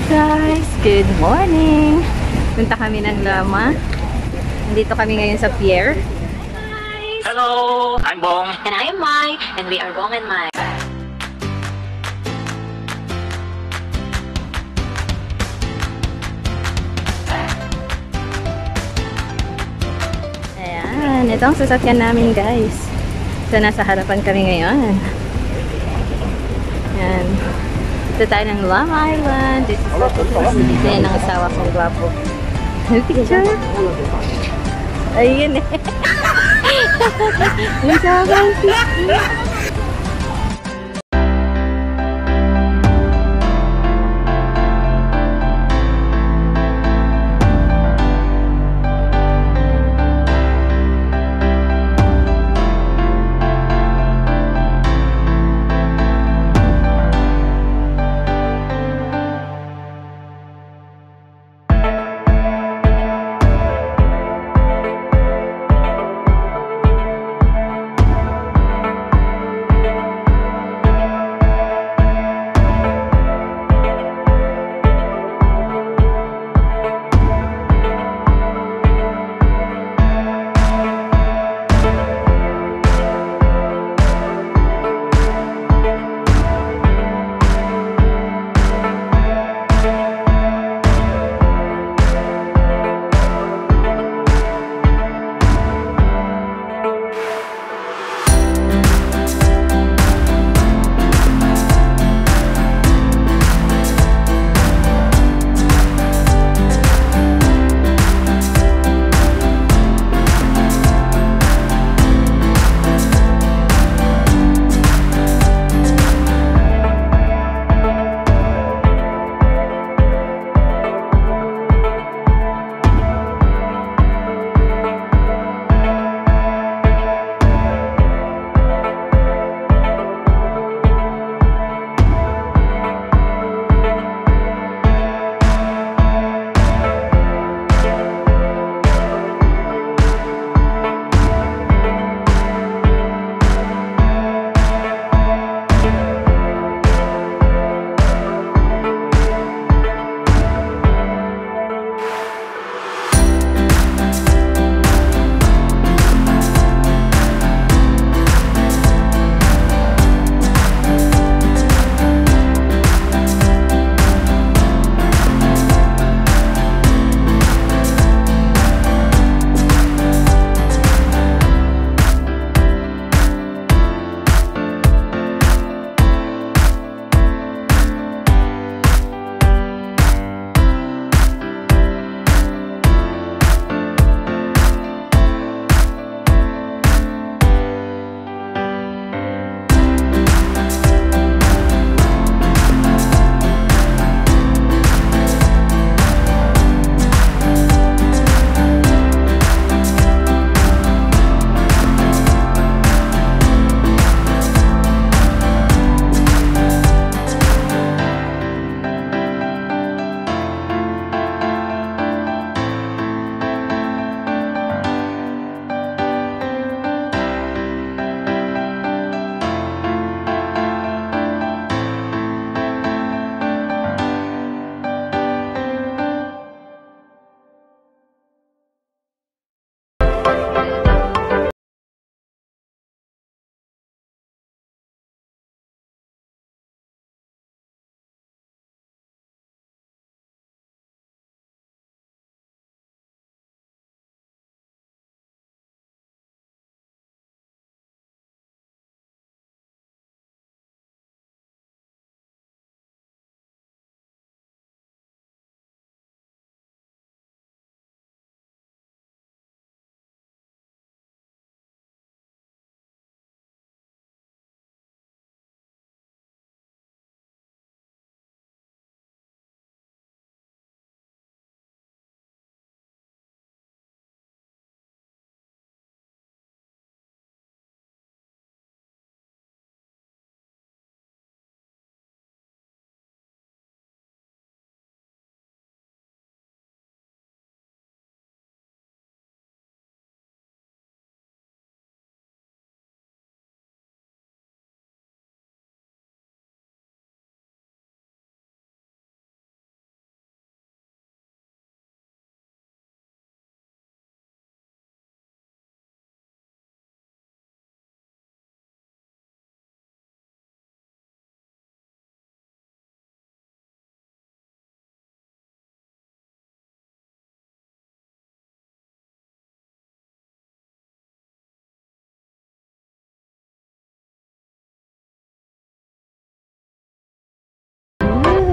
Guys, good morning! Punta kami ng Lama. Nandito kami ngayon sa pier. Hello, I'm Bong. And I am Mai, and we are Bong and Mai. Ayan, ito ang sasakyan namin guys. So, nasa harapan kami ngayon. Ayan. Ito tayo ng Lama Island. This is yan ang asawa kong gwapo. Picture? Ayun eh. Ang sabang picture.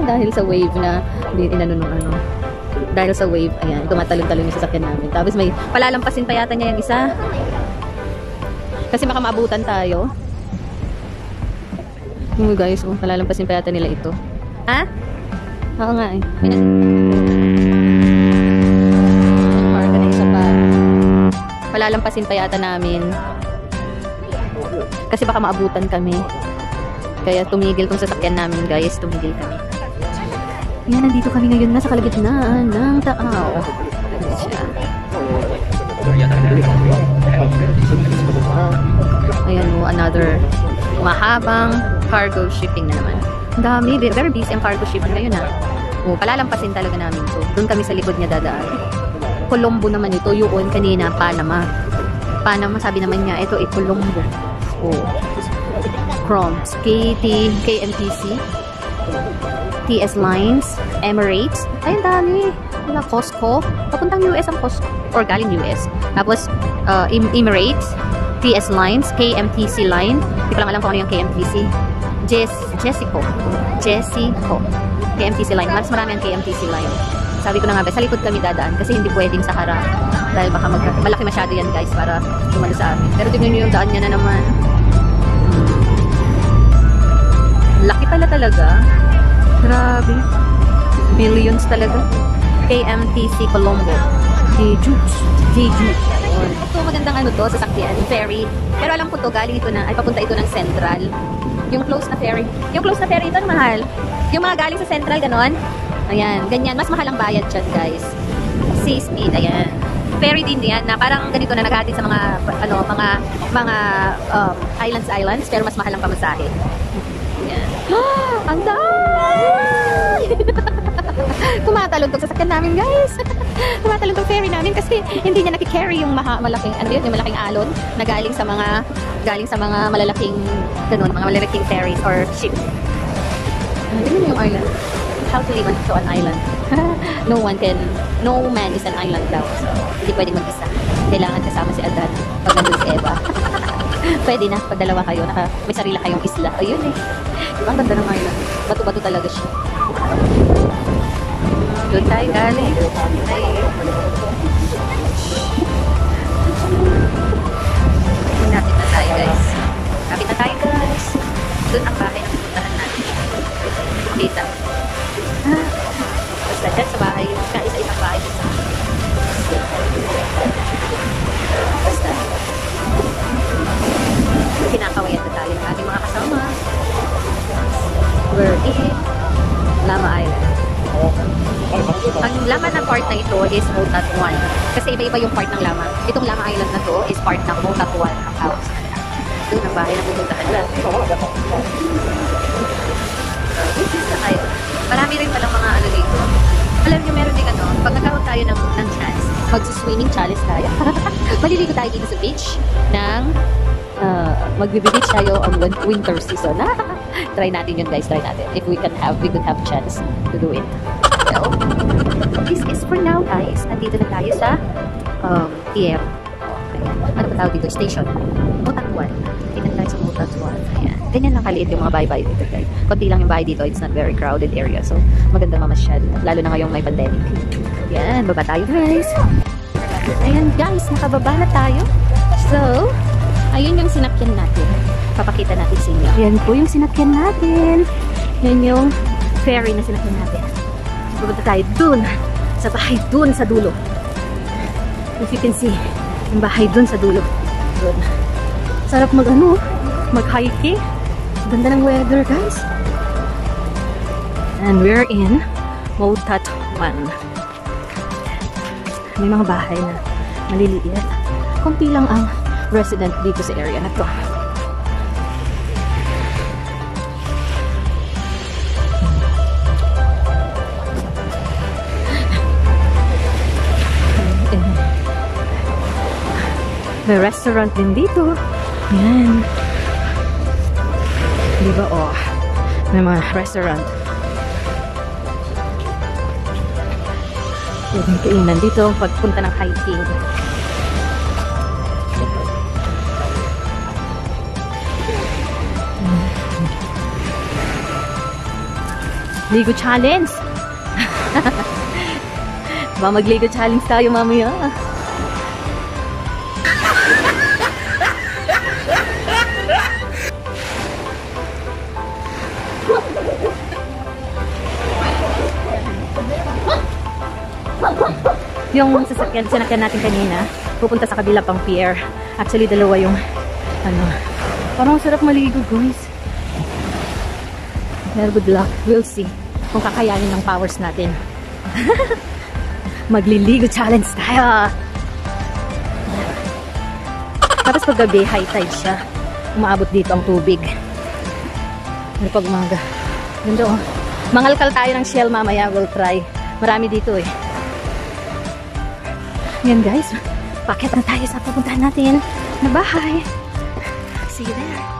dahil sa wave na inano nung ano. Dahil sa wave, ayan, tumatalon-talon yung sasakyan namin. Tapos may palalampasin pa yata niya yung isa. Kasi baka maabutan tayo. Guys, palalampasin pa yata nila ito. Ha? Oo nga eh. Marga na isa pa. Palalampasin pa yata namin. Kasi baka maabutan kami. Kaya tumigil tong sasakyan namin, guys. Tumigil kami. Yan, nandito kami ngayon na sa kalagitnaan ng tao. Ayan mo, another mahabang cargo shipping na naman. Ang dami, very busy ang cargo shipping ngayon ha. Palalampasin talaga namin to. Doon kami sa likod niya dadaan. Colombo naman ito, yun kanina, Panama. Panama, sabi naman niya, ito ay Colombo. Chrome, KMTC, TS Lines, Emirates. Ayun, dami. Wala, Costco. Papuntang US ang Costco. Or galing US. Tapos, Emirates, TS Lines, KMTC Line. Hindi ko lang alam kung ano yung KMTC. Jessico. KMTC Line. Mas marami ang KMTC Line. Sabi ko na nga ba, sa likod kami dadaan kasi hindi pwedeng sa harap. Dahil baka malaki masyado yan guys para dumalo sa amin. Pero tignan nyo yung daan niya na naman. Laki pala talaga. Grabe. Millions talaga. KMTC Colombo. Jeju. Ito magandang ano to, sasakyan. Ferry. Pero alam ko to, galing ito na, ay papunta ito ng Central. Yung close na ferry. Yung close na ferry ito, mahal. Yung mga galing sa Central, ganon. Ayan, ganyan. Mas mahal ang bayad dyan, guys. Sea speed, ayan. Ferry din yan, na parang ganito na naghatid sa mga, islands, pero mas mahal ang pamasahe. Ayan. Ang dami! Tumatalon tong sasakyan namin, guys. Tumatalon tong ferry namin kasi hindi niya nakikarry yung malaking, yung malaking alon na galing sa mga malalaking, ganun, mga malalaking ferries or ship. Tingnan yung island. How to live to an island. No man is an island daw. So, hindi pwedeng mag-isa. Kailangan kasama si Adan pag nandun si Eva. Pwede na, pag dalawa kayo, may sarili kayong isla. Ayun eh. Diba, ang ganda ng island. Bato-bato talaga siya. Doon tayo galing. Kapit na tayo guys. Doon ang bahay na pupuntahan natin. Kita. Basta dyan sa bahay, isa-isang bahay. Basta. Kinakawayan na tayo ng ating mga kasama. We're in Lama Island. Ang Lama na part na ito is Motat 1. Kasi iba-iba yung part ng Lama. Itong Lama Island na to is part ng Motat 1 ang house. Doon ang bahay na pupuntahan natin. This is the island. Marami rin palang mga ano dito. Alam nyo, meron din ano, pag nagkaroon tayo ng chance, mag-swimming challenge tayo. Maliligo tayo dito sa beach ng magbe-beach tayo ang winter season. Try natin yun guys, try natin. If we could have chance to do it. So, this is for now guys. Nandito na tayo sa PM. Ano ba tawag dito? Station. Motat 1. Tingnan tayo sa Motat 1. Ayan. Ganyan lang kaliit yung mga bahay-bahay dito guys. Konti lang yung bahay dito. It's not very crowded area. So, maganda mamasyal. Lalo na ngayong may pandemic. Ayan. Baba tayo guys. Ayan guys. Nakababa na tayo. So, ayun yung sinakyan natin. Papakita natin sa inyo. Ayan po yung sinakyan natin. Yan yung ferry na sinakyan natin. Pupunta tayo dun. Sa bahay dun sa dulo. If you can see, yung bahay dun sa dulo. Dun. Sarap mag-hiking. Ganda ng weather, guys. And we're in Motat 1. May mga bahay na maliliit. Kunti lang ang resident dito sa area na to. May restaurant din dito. Yan. Diba, oh. May mga restaurant. Pwedeng kainan dito pagpunta ng hiking. Ligo challenge. Ba magligo challenge tayo mamaya. Yung sinakyan natin kanina, pupunta sa kabila pang pier. Actually, dalawa yung parang sarap maligo, guys. Well, good luck. We'll see kung kakayanin ng powers natin. Magliligo challenge tayo. Tapos pag gabi, high tide siya. Umaabot dito ang tubig. Pero pag umaga, ganda oh. Mangalkal tayo ng shell mamaya, we'll try. Marami dito eh. Yan guys, packet na tayo sa pupuntahan natin na bahay. See you there.